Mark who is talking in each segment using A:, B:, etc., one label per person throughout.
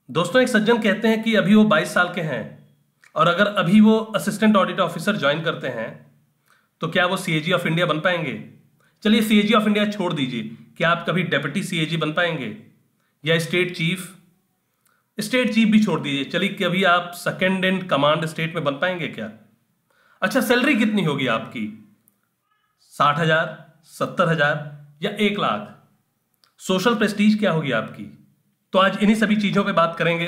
A: दोस्तों, एक सज्जन कहते हैं कि अभी वो 22 साल के हैं और अगर अभी वो असिस्टेंट ऑडिट ऑफिसर ज्वाइन करते हैं तो क्या वो सीएजी ऑफ इंडिया बन पाएंगे। चलिए, सीएजी ऑफ इंडिया छोड़ दीजिए, क्या आप कभी डेप्यूटी सीएजी बन पाएंगे या स्टेट चीफ भी छोड़ दीजिए, चलिए कभी आप सेकंड इन कमांड स्टेट में बन पाएंगे क्या। अच्छा, सैलरी कितनी होगी आपकी? 60,000, 70,000 या 1 लाख? सोशल प्रेस्टीज क्या होगी आपकी? तो आज इन्हीं सभी चीजों पे बात करेंगे।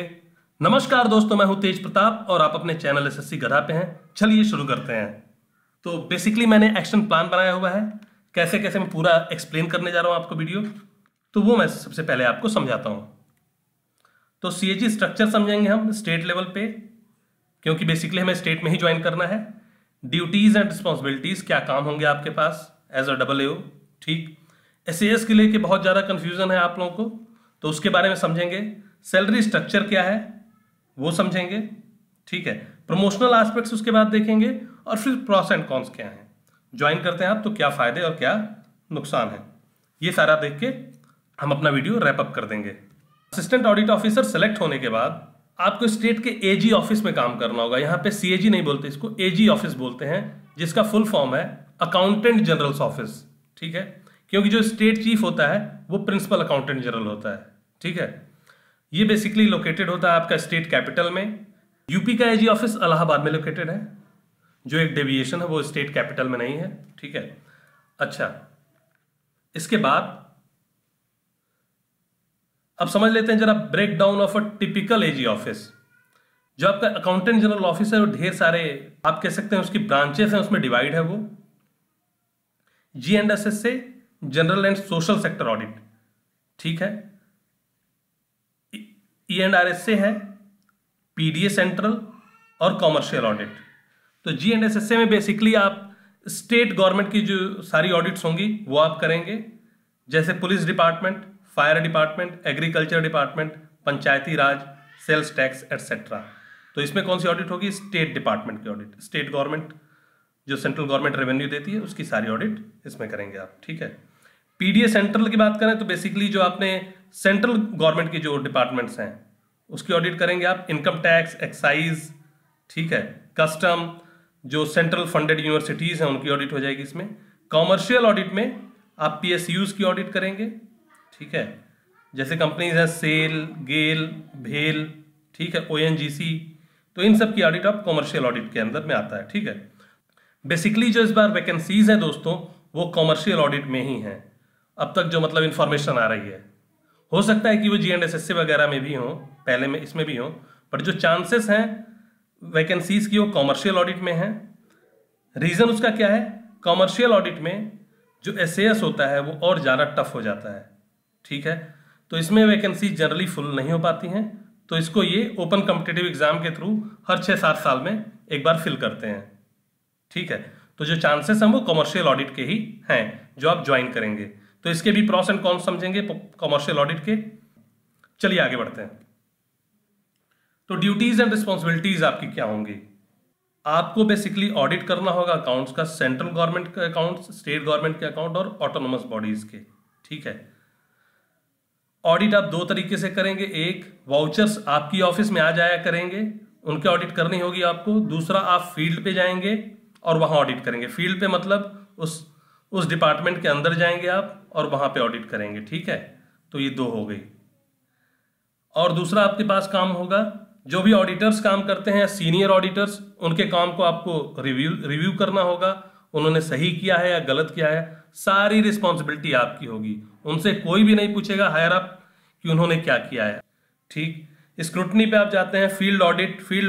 A: नमस्कार दोस्तों, मैं हूं तेज प्रताप और आप अपने चैनल एसएससी गधा पे हैं। चलिए शुरू करते हैं। तो बेसिकली मैंने एक्शन प्लान बनाया हुआ है, कैसे कैसे मैं पूरा एक्सप्लेन करने जा रहा हूं आपको वीडियो, तो वो मैं सबसे पहले आपको समझाता हूं। तो सीएजी स्ट्रक्चर समझेंगे हम स्टेट लेवल पे, क्योंकि बेसिकली हमें स्टेट में ही ज्वाइन करना है। ड्यूटीज एंड रिस्पॉन्सिबिलिटीज, क्या काम होंगे आपके पास एज अ AAO, ठीक। SAS के लिए बहुत ज़्यादा कन्फ्यूजन है आप लोगों को, तो उसके बारे में समझेंगे। सैलरी स्ट्रक्चर क्या है वो समझेंगे, ठीक है। प्रमोशनल एस्पेक्ट्स उसके बाद देखेंगे और फिर प्रॉस एंड कॉन्स क्या हैं। ज्वाइन करते हैं आप तो क्या फायदे और क्या नुकसान है, ये सारा देख के हम अपना वीडियो रैप अप कर देंगे। असिस्टेंट ऑडिट ऑफिसर सेलेक्ट होने के बाद आपको स्टेट के AG ऑफिस में काम करना होगा। यहाँ पे CAG नहीं बोलते, इसको AG ऑफिस बोलते हैं, जिसका फुल फॉर्म है अकाउंटेंट जनरल्स ऑफिस, ठीक है। क्योंकि जो स्टेट चीफ होता है वो प्रिंसिपल अकाउंटेंट जनरल होता है, ठीक है। ये बेसिकली लोकेटेड होता है आपका स्टेट कैपिटल में। यूपी का AG ऑफिस इलाहाबाद में लोकेटेड है, जो एक डेविएशन है, वो स्टेट कैपिटल में नहीं है, ठीक है। अच्छा, इसके बाद अब समझ लेते हैं जरा break down of a typical AG office. जो आपका अकाउंटेंट जनरल ऑफिस है वो ढेर सारे आप कह सकते हैं उसकी ब्रांचेस हैं, उसमें डिवाइड है वो। G&SS से general and social sector audit, ठीक है। E&RS से है PDA सेंट्रल और कॉमर्शियल ऑडिट। तो G&SS में बेसिकली आप स्टेट गवर्नमेंट की जो सारी ऑडिट्स होंगी वो आप करेंगे, जैसे police department, fire department, agriculture department, Panchayati Raj, sales tax etcetera. तो इसमें कौन सी ऑडिट होगी? स्टेट डिपार्टमेंट की ऑडिट। स्टेट गवर्नमेंट जो सेंट्रल गवर्नमेंट रेवेन्यू देती है उसकी सारी ऑडिट इसमें करेंगे आप, ठीक है। PDA सेंट्रल की बात करें तो बेसिकली जो आपने सेंट्रल गवर्नमेंट की जो डिपार्टमेंट्स हैं उसकी ऑडिट करेंगे आप। इनकम टैक्स, एक्साइज, ठीक है, कस्टम, जो सेंट्रल फंडेड यूनिवर्सिटीज हैं उनकी ऑडिट हो जाएगी इसमें। कॉमर्शियल ऑडिट में आप PSUs की ऑडिट करेंगे, ठीक है, जैसे कंपनीज है सेल, गेल, भेल, ठीक है, ONGC। तो इन सब की ऑडिट आप कॉमर्शियल ऑडिट के अंदर में आता है, ठीक है। बेसिकली जो इस बार वैकेंसीज हैं दोस्तों वो कॉमर्शियल ऑडिट में ही हैं, अब तक जो मतलब इंफॉर्मेशन आ रही है। हो सकता है कि वो G&SS वगैरह में भी हो, पहले में इसमें भी हो, पर जो चांसेस हैं वैकेंसीज की वो कॉमर्शियल ऑडिट में है। रीजन उसका क्या है? कॉमर्शियल ऑडिट में जो SAS होता है वो और ज़्यादा टफ हो जाता है, ठीक है। तो इसमें वैकेंसी जनरली फुल नहीं हो पाती हैं, तो इसको ये ओपन कॉम्पिटिटिव एग्जाम के थ्रू हर 6-7 साल में एक बार फिल करते हैं, ठीक है। तो जो चांसेस हैं वो कॉमर्शियल ऑडिट के ही हैं जो आप ज्वाइन करेंगे। तो इसके भी प्रॉस एंड कॉन्स समझेंगे कॉमर्शियल ऑडिट के। चलिए आगे बढ़ते हैं। तो ड्यूटीज एंड रिस्पॉन्सिबिलिटीज आपकी क्या होंगी? आपको बेसिकली ऑडिट करना होगा अकाउंट्स का, सेंट्रल गवर्नमेंट के अकाउंट्स, स्टेट गवर्नमेंट के अकाउंट और ऑटोनोमस बॉडीज के, ठीक है। ऑडिट आप 2 तरीके से करेंगे। एक, वाउचर्स आपकी ऑफिस में आ जाया करेंगे, उनके ऑडिट करनी होगी आपको। दूसरा, आप फील्ड पे जाएंगे और वहां ऑडिट करेंगे। फील्ड पे मतलब उस डिपार्टमेंट के अंदर जाएंगे आप और वहां पे ऑडिट करेंगे, ठीक है। तो ये 2 हो गई। और दूसरा आपके पास काम होगा, जो भी ऑडिटर्स काम करते हैं, सीनियर ऑडिटर्स, उनके काम को आपको रिव्यू करना होगा, उन्होंने सही किया है या गलत किया है। सारी रिस्पॉन्सिबिलिटी आपकी होगी, उनसे कोई भी नहीं पूछेगा हायर अप कि उन्होंने क्या किया है, ठीक। स्क्रूटनी पे आप जाते हैं। फील्ड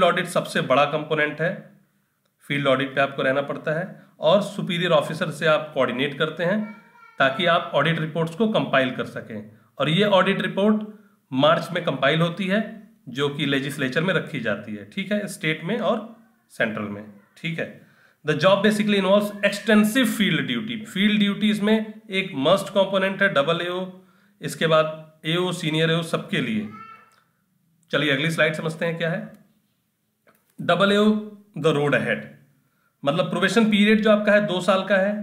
A: ऑडिट सबसे बड़ा कंपोनेंट है, फील्ड ऑडिट पे आपको रहना पड़ता है और सुपीरियर ऑफिसर से आप कोऑर्डिनेट करते हैं ताकि आप ऑडिट रिपोर्ट्स को कंपाइल कर सकें। और ये ऑडिट रिपोर्ट मार्च में कंपाइल होती है, जो कि लेजिस्लेचर में रखी जाती है, ठीक है, स्टेट में और सेंट्रल में, ठीक है। The job basically involves extensive field duty. Field duties में एक मस्ट कंपोनेंट है AAO, इसके बाद AO, सीनियर AO, सबके लिए। चलिए अगली स्लाइड समझते हैं क्या है। AAO द रोड अहेड, मतलब प्रोबेशन पीरियड जो आपका है 2 साल का है।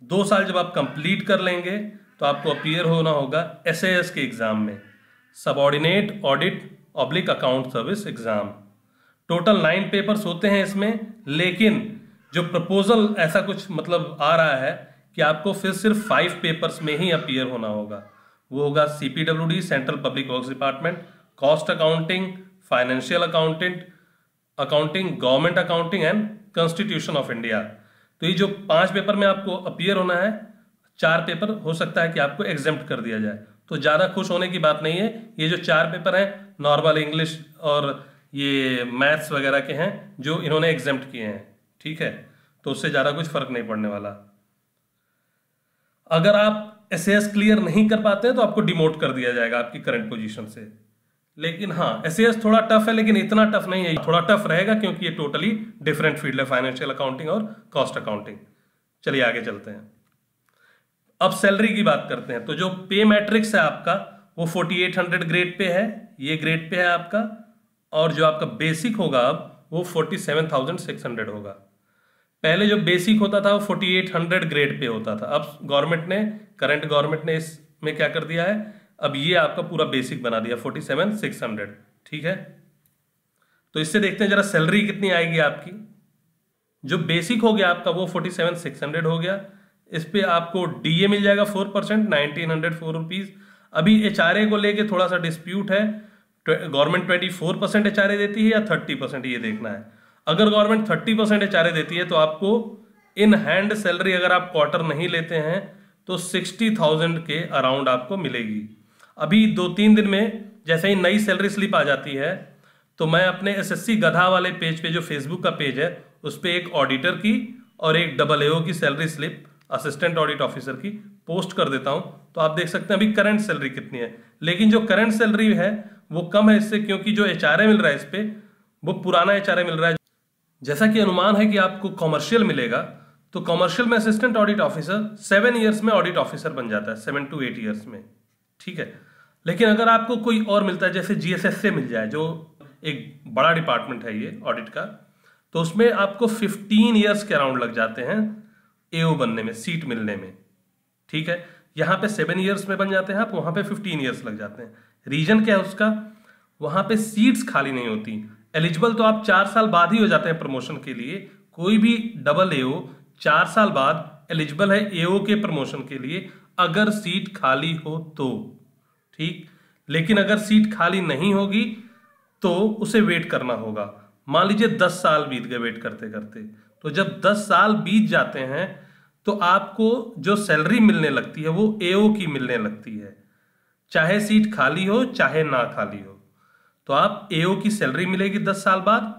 A: 2 साल जब आप कंप्लीट कर लेंगे तो आपको अपीयर होना होगा SAS के एग्जाम में, subordinate audit oblique account service exam. Total 9 papers होते हैं इसमें, लेकिन जो प्रपोजल ऐसा कुछ मतलब आ रहा है कि आपको फिर सिर्फ 5 पेपर्स में ही अपीयर होना होगा। वो होगा CPWD central public works department, cost accounting, financial accounting, government accounting and constitution of India. तो ये जो 5 पेपर में आपको अपीयर होना है, 4 पेपर हो सकता है कि आपको एग्जेम्प्ट कर दिया जाए, तो ज़्यादा खुश होने की बात नहीं है। ये जो 4 पेपर हैं नॉर्मल इंग्लिश और ये मैथ्स वगैरह के हैं जो इन्होंने एग्जेम्प्ट किए हैं, ठीक है, तो उससे ज़्यादा कुछ फर्क नहीं पड़ने वाला। अगर आप SAS क्लियर नहीं कर पाते हैं तो आपको डिमोट कर दिया जाएगा आपकी करंट पोजीशन से। लेकिन हाँ, SAS थोड़ा टफ है, लेकिन इतना टफ नहीं है, थोड़ा टफ रहेगा क्योंकि ये टोटली डिफरेंट फील्ड है, फाइनेंशियल अकाउंटिंग और कॉस्ट अकाउंटिंग। चलिए आगे चलते हैं। अब सैलरी की बात करते हैं। तो जो पे मैट्रिक्स है आपका वो 4800 ग्रेड पे है, ये ग्रेड पे है आपका, और जो आपका बेसिक होगा अब वो 47,600 होगा। पहले जो बेसिक होता था वो 4800 ग्रेड पे होता था। अब करंट गवर्नमेंट ने इसमें क्या कर दिया है, अब ये आपका पूरा बेसिक बना दिया 47,600, ठीक है। तो इससे देखते हैं जरा सैलरी कितनी आएगी आपकी। जो बेसिक हो गया आपका वो 47,600 हो गया। इस पे आपको DA मिल जाएगा 4%, 1904 रुपीज। अभी HRA को लेके थोड़ा सा डिस्प्यूट है, गवर्नमेंट 24% HRA देती है या 30%, ये देखना है। अगर गवर्नमेंट 30% HRA देती है तो आपको इन हैंड सैलरी अगर आप क्वार्टर नहीं लेते हैं तो 60,000 के अराउंड आपको मिलेगी। अभी 2-3 दिन में जैसे ही नई सैलरी स्लिप आ जाती है तो मैं अपने SSC गधा वाले पेज पे, जो फेसबुक का पेज है, उस पर एक ऑडिटर की और एक AAO की salary slip assistant audit officer की पोस्ट कर देता हूं, तो आप देख सकते हैं अभी करंट सैलरी कितनी है। लेकिन जो करंट सैलरी है वो कम है इससे, क्योंकि जो HRA मिल रहा है इस पे वो पुराना HRA मिल रहा है। जैसा कि अनुमान है कि आपको कॉमर्शियल मिलेगा, तो कॉमर्शियल में असिस्टेंट ऑडिट ऑफिसर 7 ईयर्स में ऑडिट ऑफिसर बन जाता है, 7 to 8 ईयर्स में, ठीक है। लेकिन अगर आपको कोई और मिलता है, जैसे GSS से मिल जाए, जो एक बड़ा डिपार्टमेंट है ये ऑडिट का, तो उसमें आपको 15 ईयर्स के अराउंड लग जाते हैं AO बनने में, सीट मिलने में, ठीक है। यहाँ पे 7 ईयर्स में बन जाते हैं आप, वहां पे 15 ईयर्स लग जाते हैं। रीजन क्या है उसका, वहां पे सीट्स खाली नहीं होती। एलिजिबल तो आप 4 साल बाद ही हो जाते हैं प्रमोशन के लिए। कोई भी AAO 4 साल बाद एलिजिबल है AO के प्रमोशन के लिए, अगर सीट खाली हो तो, ठीक। लेकिन अगर सीट खाली नहीं होगी तो उसे वेट करना होगा। मान लीजिए 10 साल बीत गए वेट करते करते, तो जब 10 साल बीत जाते हैं तो आपको जो सैलरी मिलने लगती है वो AO की मिलने लगती है, चाहे सीट खाली हो चाहे ना खाली हो। तो आप AO की सैलरी मिलेगी 10 साल बाद,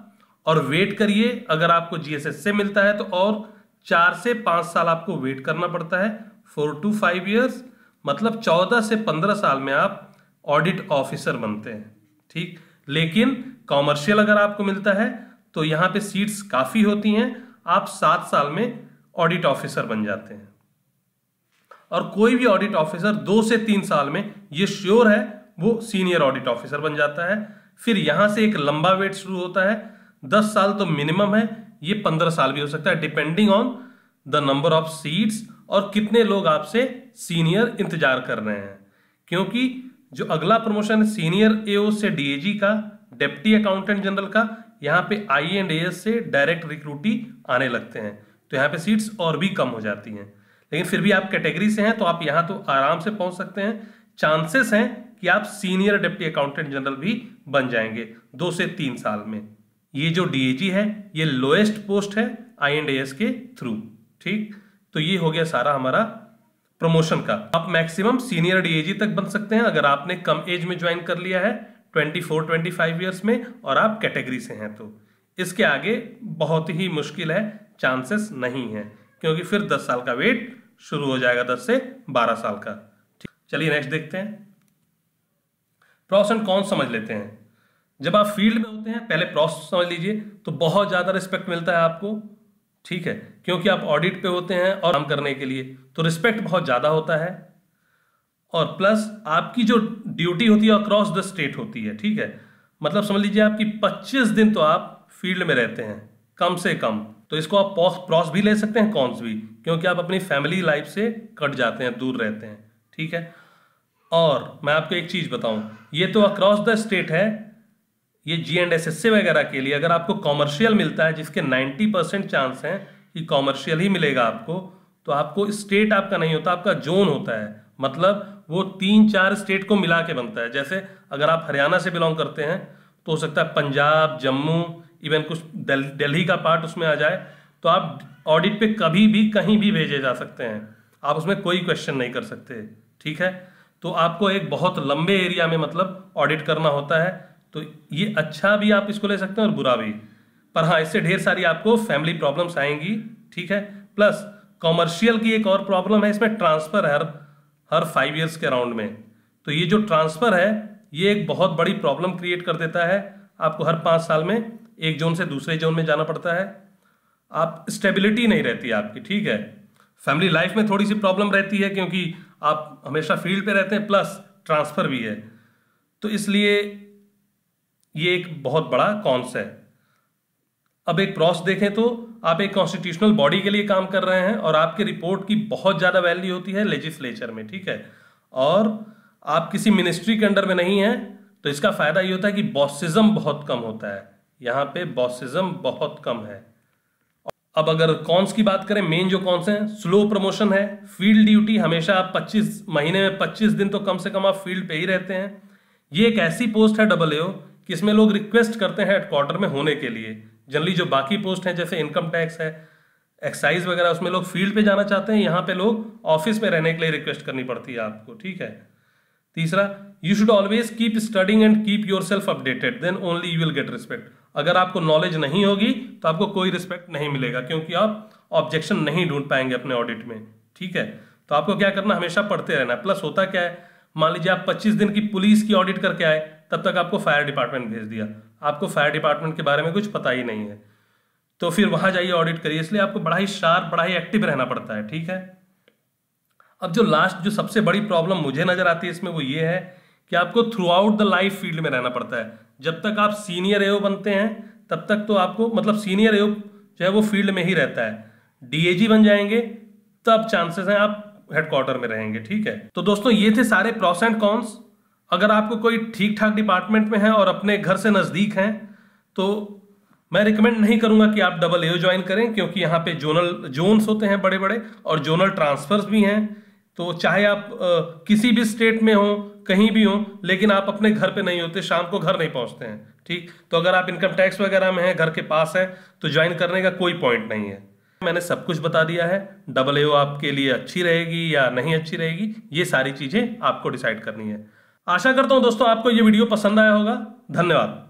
A: और वेट करिए, अगर आपको GSS से मिलता है तो और 4 से 5 साल आपको वेट करना पड़ता है, 4 to 5 ईयर्स, मतलब 14 से 15 साल में आप ऑडिट ऑफिसर बनते हैं, ठीक। लेकिन कॉमर्शियल अगर आपको मिलता है तो यहाँ पे सीट्स काफी होती हैं, आप 7 साल में ऑडिट ऑफिसर बन जाते हैं। और कोई भी ऑडिट ऑफिसर 2 से 3 साल में, ये श्योर है, वो सीनियर ऑडिट ऑफिसर बन जाता है। फिर यहां से एक लंबा वेट शुरू होता है, 10 साल तो मिनिमम है, ये 15 साल भी हो सकता है, depending on the number of seats और कितने लोग आपसे सीनियर इंतजार कर रहे हैं। क्योंकि जो अगला प्रमोशन है सीनियर AO से DAG का, डिप्टी अकाउंटेंट जनरल का, यहाँ पे IE&AS से डायरेक्ट रिक्रूटी आने लगते हैं, तो यहाँ पे सीट्स और भी कम हो जाती हैं। लेकिन फिर भी आप कैटेगरी से हैं तो आप यहाँ तो आराम से पहुंच सकते हैं। चांसेस हैं कि आप सीनियर डिप्टी अकाउंटेंट जनरल भी बन जाएंगे 2 से 3 साल में। ये जो DAG है ये लोएस्ट पोस्ट है IE&AS के थ्रू, ठीक। तो ये हो गया सारा हमारा प्रमोशन का। आप मैक्सिमम सीनियर DAG तक बन सकते हैं अगर आपने कम एज में ज्वाइन कर लिया है, 24-25 ईयर्स में, और आप कैटेगरी से हैं तो। इसके आगे बहुत ही मुश्किल है, चांसेस नहीं है, क्योंकि फिर 10 साल का वेट शुरू हो जाएगा, 10 से 12 साल का। चलिए नेक्स्ट देखते हैं। प्रॉस एंड कॉन्स समझ लेते हैं। जब आप फील्ड में होते हैं, पहले प्रॉस समझ लीजिए, तो बहुत ज्यादा रिस्पेक्ट मिलता है आपको, ठीक है, क्योंकि आप ऑडिट पे होते हैं और काम करने के लिए, तो रिस्पेक्ट बहुत ज्यादा होता है। और प्लस आपकी जो ड्यूटी होती है अक्रॉस द स्टेट होती है, ठीक है। मतलब समझ लीजिए आपकी 25 दिन तो आप फील्ड में रहते हैं कम से कम, तो इसको आप प्रॉस भी ले सकते हैं, कॉन्स भी, क्योंकि आप अपनी फैमिली लाइफ से कट जाते हैं, दूर रहते हैं, ठीक है। और मैं आपको एक चीज बताऊं, ये तो अक्रॉस द स्टेट है, ये G&SSA वगैरह के लिए अगर आपको कॉमर्शियल मिलता है, जिसके 90% चांस हैं कि कॉमर्शियल ही मिलेगा आपको, तो आपको स्टेट आपका नहीं होता, आपका जोन होता है। मतलब वो 3-4 स्टेट को मिला के बनता है। जैसे अगर आप हरियाणा से बिलोंग करते हैं तो हो सकता है पंजाब, जम्मू, इवन कुछ दिल्ली का पार्ट उसमें आ जाए, तो आप ऑडिट पे कभी भी कहीं भी भेजे जा सकते हैं, आप उसमें कोई क्वेश्चन नहीं कर सकते। ठीक है, तो आपको एक बहुत लंबे एरिया में मतलब ऑडिट करना होता है। तो ये अच्छा भी आप इसको ले सकते हैं और बुरा भी, पर हाँ इससे ढेर सारी आपको फैमिली प्रॉब्लम्स आएंगी। ठीक है, प्लस कॉमर्शियल की एक और प्रॉब्लम है, इसमें ट्रांसफर है हर 5 ईयर्स के राउंड में। तो ये जो ट्रांसफर है ये एक बहुत बड़ी प्रॉब्लम क्रिएट कर देता है। आपको हर 5 साल में एक जोन से दूसरे जोन में जाना पड़ता है, आप स्टेबिलिटी नहीं रहती आपकी। ठीक है, फैमिली लाइफ में थोड़ी सी प्रॉब्लम रहती है क्योंकि आप हमेशा फील्ड पे रहते हैं, प्लस ट्रांसफर भी है, तो इसलिए ये एक बहुत बड़ा कॉन्स है। अब एक प्रॉस देखें तो आप एक कॉन्स्टिट्यूशनल बॉडी के लिए काम कर रहे हैं और आपके रिपोर्ट की बहुत ज़्यादा वैल्यू होती है लेजिस्लेचर में। ठीक है, और आप किसी मिनिस्ट्री के अंडर में नहीं है, तो इसका फायदा ये होता है कि बॉसिज्म बहुत कम होता है। यहाँ पे बॉसिज्म बहुत कम है। अब अगर कॉन्स की बात करें, मेन जो कॉन्स हैं, स्लो प्रमोशन है, फील्ड ड्यूटी, हमेशा आप 25 महीने में 25 दिन तो कम से कम आप फील्ड पे ही रहते हैं। ये एक ऐसी पोस्ट है AAO कि इसमें लोग रिक्वेस्ट करते हैं हेडक्वार्टर में होने के लिए। जनरली जो बाकी पोस्ट हैं जैसे इनकम टैक्स है, एक्साइज वगैरह, उसमें लोग फील्ड पे जाना चाहते हैं, यहाँ पे लोग ऑफिस में रहने के लिए रिक्वेस्ट करनी पड़ती है आपको। ठीक है, तीसरा, you should always keep studying and keep yourself updated, then only you will get respect. अगर आपको नॉलेज नहीं होगी तो आपको कोई रिस्पेक्ट नहीं मिलेगा, क्योंकि आप ऑब्जेक्शन नहीं ढूंढ पाएंगे अपने ऑडिट में। ठीक है, तो आपको क्या करना, हमेशा पढ़ते रहना। प्लस होता क्या है, मान लीजिए आप 25 दिन की पुलिस की ऑडिट करके आए, तब तक आपको फायर डिपार्टमेंट भेज दिया, आपको फायर डिपार्टमेंट के बारे में कुछ पता ही नहीं है, तो फिर वहां जाइए ऑडिट करिए। इसलिए आपको बड़ा ही शार्प, बड़ा ही एक्टिव रहना पड़ता है। ठीक है, अब जो लास्ट, जो सबसे बड़ी प्रॉब्लम मुझे नजर आती है इसमें, वो ये है कि आपको through out the life field में रहना पड़ता है। जब तक आप सीनियर AO बनते हैं तब तक तो आपको, मतलब सीनियर AO जो है वो फील्ड में ही रहता है। DAG बन जाएंगे तब चांसेस हैं आप हेडक्वार्टर में रहेंगे। ठीक है, तो दोस्तों ये थे सारे प्रॉस एंड कॉन्स। अगर आपको कोई ठीक ठाक डिपार्टमेंट में है और अपने घर से नजदीक हैं, तो मैं रिकमेंड नहीं करूंगा कि आप AAO ज्वाइन करें, क्योंकि यहाँ पे जोन्स होते हैं बड़े बड़े और जोनल ट्रांसफर्स भी हैं। तो चाहे आप किसी भी स्टेट में हो, कहीं भी हो, लेकिन आप अपने घर पे नहीं होते, शाम को घर नहीं पहुंचते हैं। ठीक, तो अगर आप इनकम टैक्स वगैरह में हैं, घर के पास है, तो ज्वाइन करने का कोई पॉइंट नहीं है। मैंने सब कुछ बता दिया है। AAO आपके लिए अच्छी रहेगी या नहीं अच्छी रहेगी, ये सारी चीजें आपको डिसाइड करनी है। आशा करता हूं दोस्तों आपको ये वीडियो पसंद आया होगा। धन्यवाद।